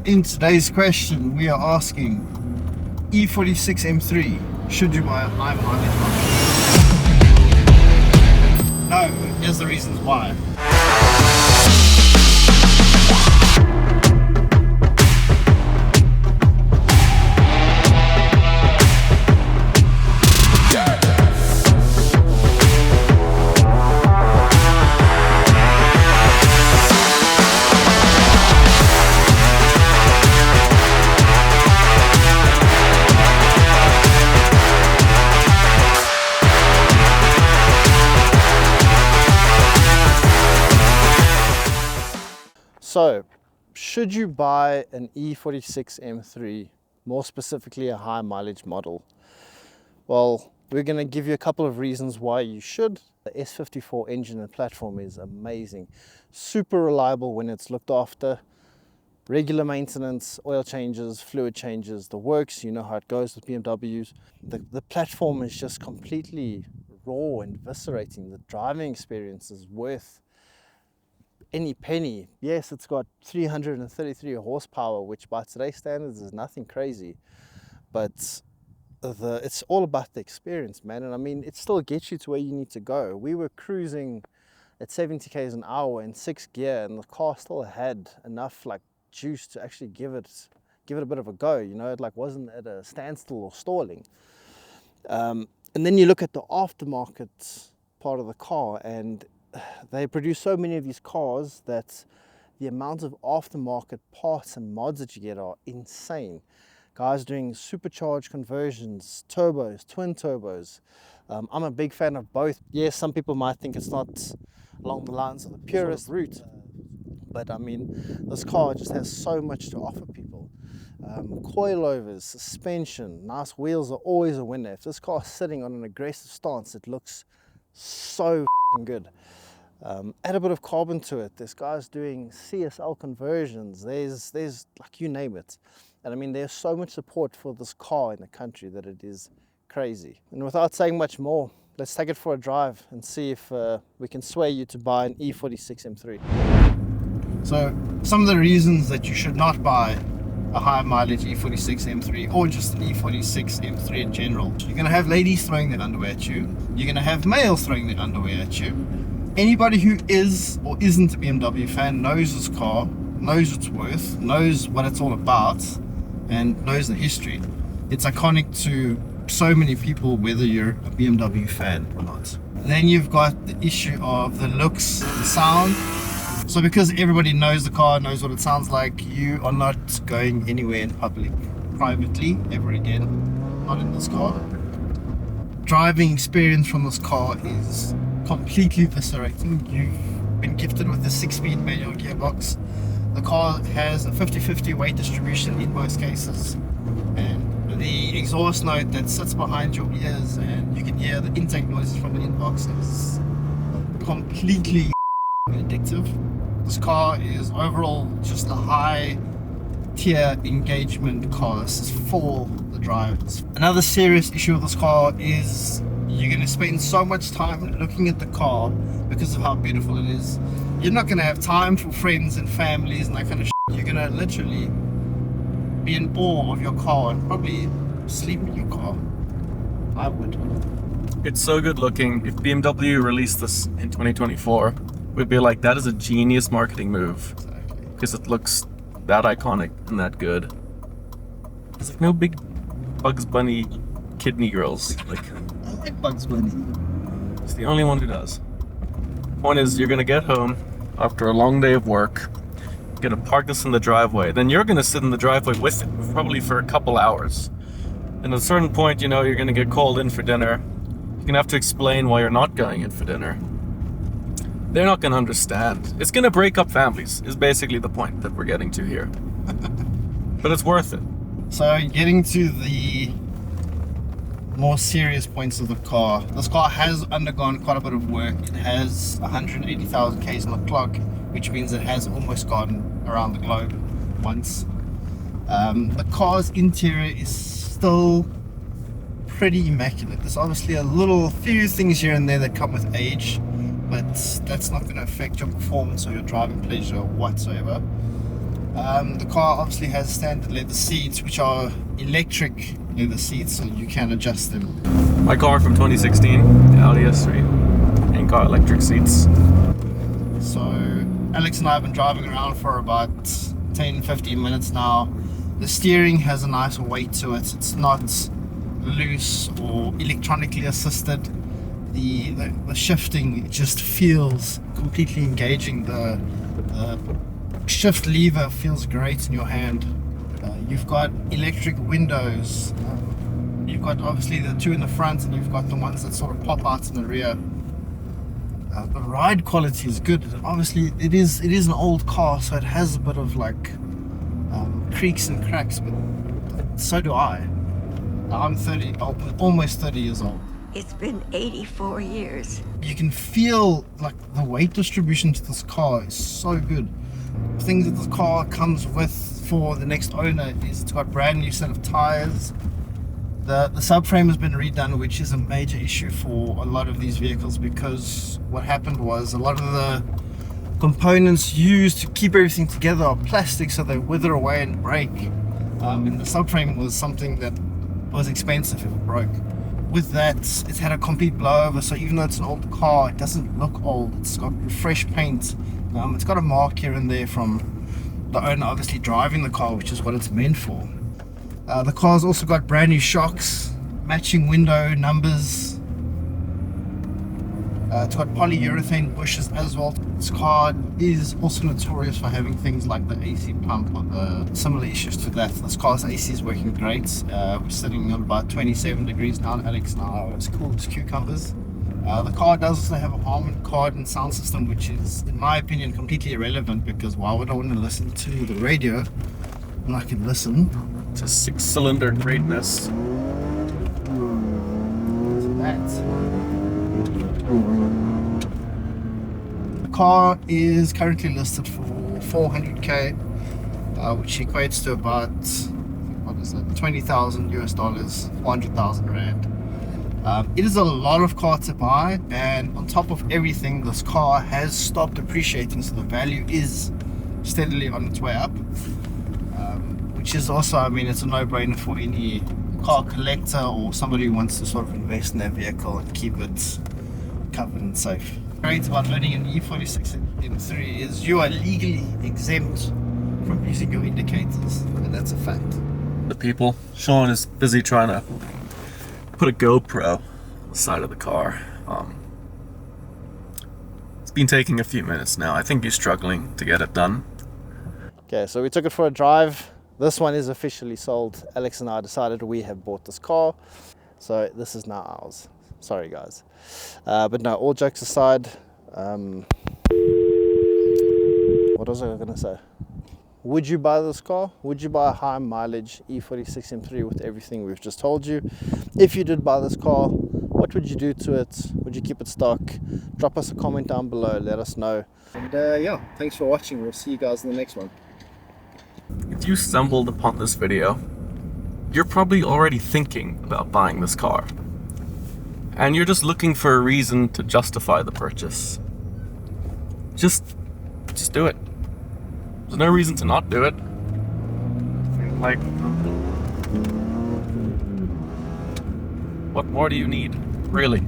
In today's question, we are asking E46 M3, should you buy a high mileage model? No, here's the reasons why. So, should you buy an E46 M3, more specifically a high mileage model? Well, we're going to give you a couple of reasons why you should. The S54 engine and platform is amazing, super reliable when it's looked after, regular maintenance, oil changes, fluid changes, the works, you know how it goes with BMWs. The platform is just completely raw and eviscerating. The driving experience is worth any penny. Yes, it's got 333 horsepower, which by today's standards is nothing crazy, but it's all about the experience, man. And I mean, it still gets you to where you need to go. We were cruising at 70 k's an hour in 6th gear, and the car still had enough like juice to actually give it a bit of a go. You know, it like wasn't at a standstill or stalling. And then you look at the aftermarket part of the car, and they produce so many of these cars that the amount of aftermarket parts and mods that you get are insane. Guys doing supercharged conversions, turbos, twin turbos. I'm a big fan of both. Yes, some people might think it's not along the lines of the purest route, but I mean, this car just has so much to offer people. Coilovers, suspension, nice wheels are always a winner. If this car is sitting on an aggressive stance, it looks so good. Add a bit of carbon to it. There's guys doing CSL conversions. There's like, you name it. And I mean, there's so much support for this car in the country that it is crazy. And without saying much more, let's take it for a drive and see if we can sway you to buy an E46 M3. So some of the reasons that you should not buy a high mileage E46 M3 or just an E46 M3 in general. You're going to have ladies throwing their underwear at you. You're going to have males throwing their underwear at you. Anybody who is or isn't a BMW fan knows this car, knows its worth, knows what it's all about, and knows the history. It's iconic to so many people, whether you're a BMW fan or not. Then you've got the issue of the looks, the sound. So because everybody knows the car, knows what it sounds like, you are not going anywhere in public, privately, ever again. Not in this car. Driving experience from this car is completely eviscerating. You've been gifted with a 6-speed manual gearbox. The car has a 50-50 weight distribution in most cases, and the exhaust note that sits behind your ears, and you can hear the intake noises from the inbox, is completely addictive. This car is overall just a high tier engagement car. This is for the drivers. Another serious issue with this car is you're going to spend so much time looking at the car because of how beautiful it is. You're not going to have time for friends and families and that kind of shit. You're going to literally be in awe of your car and probably sleep in your car. I would. It's so good looking. If BMW released this in 2024, we'd be like, that is a genius marketing move. Exactly. Because it looks that iconic and that good. There's like no big Bugs Bunny kidney girls. Like, I like Bugs Bunny. it's the only one who does. Point is, you're gonna get home after a long day of work, you're gonna park this in the driveway, then you're gonna sit in the driveway with it, probably for a couple hours. And at a certain point, you know, you're gonna get called in for dinner. You're gonna have to explain why you're not going in for dinner. They're not gonna understand. It's gonna break up families, is basically the point that we're getting to here. But it's worth it. So getting to the more serious points of the car. This car has undergone quite a bit of work. It has 180,000 k's on the clock, which means it has almost gone around the globe once. The car's interior is still pretty immaculate. There's obviously a few things here and there that come with age, but that's not going to affect your performance or your driving pleasure whatsoever. The car obviously has standard leather seats, which are electric leather seats, so you can adjust them. My car from 2016, the Audi S3, ain't got electric seats. So Alex and I have been driving around for about 10-15 minutes now. The steering has a nice weight to it. It's not loose or electronically assisted. The shifting, it just feels completely engaging. The shift lever feels great in your hand. You've got electric windows. You've got obviously the two in the front, and you've got the ones that sort of pop out in the rear. The ride quality is good. Obviously, it is an old car, so it has a bit of like creaks and cracks, but so do I. I'm 30, almost 30 years old. It's been 84 years. You can feel like the weight distribution to this car is so good. The things that this car comes with for the next owner is it's got brand new set of tires. The subframe has been redone, which is a major issue for a lot of these vehicles, because what happened was a lot of the components used to keep everything together are plastic, so they wither away and break. And the subframe was something that was expensive if it broke. With that, it's had a complete blowover, so even though it's an old car, it doesn't look old. It's got fresh paint. It's got a mark here and there from the owner obviously driving the car, which is what it's meant for. The car's also got brand new shocks, matching window numbers. It's got polyurethane bushes as well. This car is also notorious for having things like the AC pump or the similar issues to that. This car's AC is working great. We're sitting on about 27 degrees now. Alex and I are as cool as cucumbers. The car does also have a Harman Kardon sound system, which is, in my opinion, completely irrelevant, because why would I want to listen to the radio when I can listen It's a 6-cylinder greatness. to that? The car is currently listed for 400k, which equates to about, what is that, 20,000 US dollars, 400,000 rand. It is a lot of car to buy, and on top of everything, this car has stopped appreciating, so the value is steadily on its way up, which is also, I mean, it's a no-brainer for any car collector or somebody who wants to sort of invest in their vehicle and keep it covered and safe. Great about owning an E46 M3 is you are legally exempt from using your indicators, and that's a fact. The people. Sean is busy trying to put a GoPro on the side of the car. It's been taking a few minutes now. I think he's struggling to get it done. Okay, so we took it for a drive. This one is officially sold. Alex and I decided we have bought this car, so this is now ours. Sorry guys. But no, all jokes aside, what was I going to say? Would you buy this car? Would you buy a high mileage E46 M3 with everything we've just told you? If you did buy this car, what would you do to it? Would you keep it stock? Drop us a comment down below, let us know. And yeah, thanks for watching. We'll see you guys in the next one. If you stumbled upon this video, you're probably already thinking about buying this car. And you're just looking for a reason to justify the purchase. Just do it. There's no reason to not do it. Like, what more do you need, really?